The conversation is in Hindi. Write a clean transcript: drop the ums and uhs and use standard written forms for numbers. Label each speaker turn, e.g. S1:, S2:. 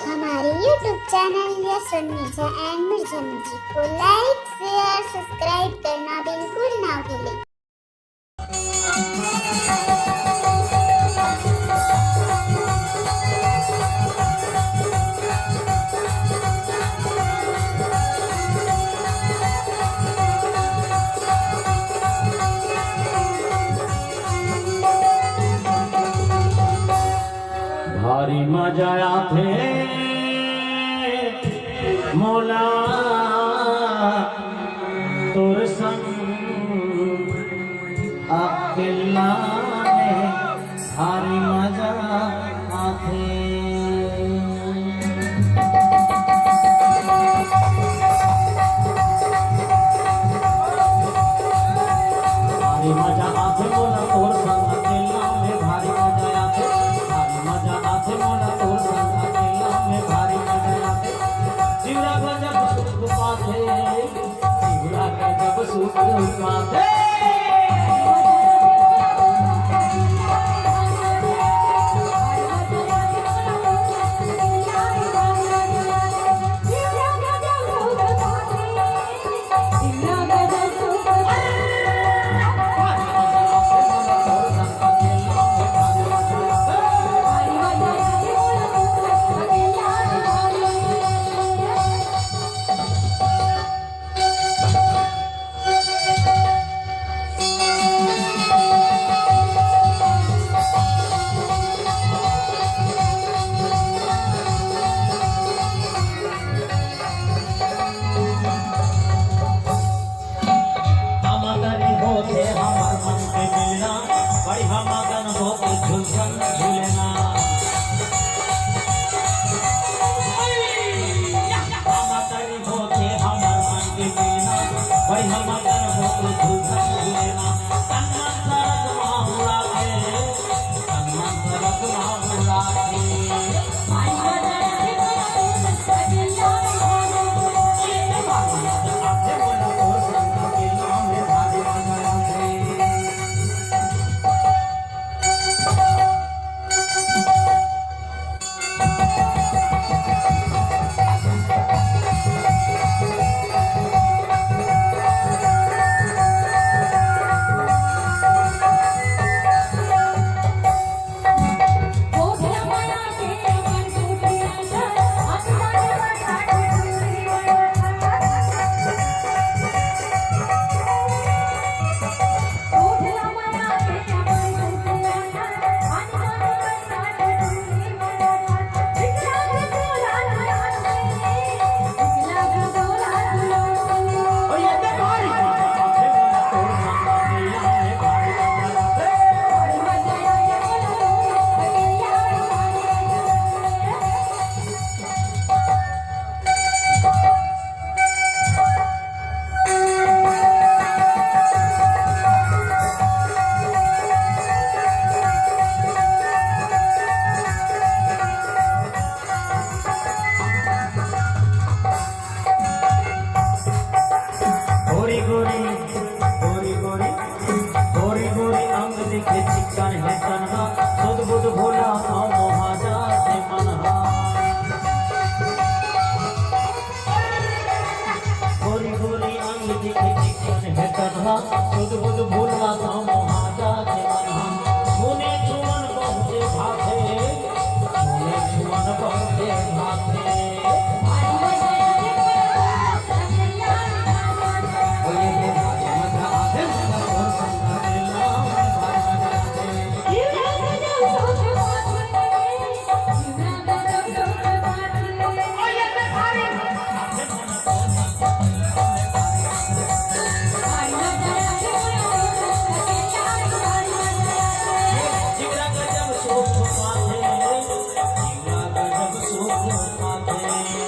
S1: हमारे YouTube channel yes Mirza and Mirza music को लाइक शेयर सब्सक्राइब करना बिल्कुल ना भूलें।
S2: भारी मजा आथे मोला तोर संग अकेला में भारी मजा आथे। भारी मजा आथे मोला तोर संग अकेला में भारी मजा आथे। भारी मजा आथे मोला तोर संग अकेला में भारी मजा आथे। जीवरा गजब सुख पाथे, जीवरा गजब सुख पाथे। बड़ी हमगन होके झुलसन झूलेना हमतरी होके हमर मन के मिलना। बड़ी हमगन होके झुलसन झूलेना। तन्मन सरक माहुरा के, तन्मन सरक माहुरा के। चिकन है तनहा सुध बुध भोला था मोहाजा से मनहा। गोरी गोरी अंग दिखे चिकन है तनहा सुध बुध भोला था मोहाजा से मनहा। सुने छुमन बहुते भाथे, सुने छुमन बहुते भाथे। जीवरा गजब सुख पाथे, जीवरा गजब सुख पाथे।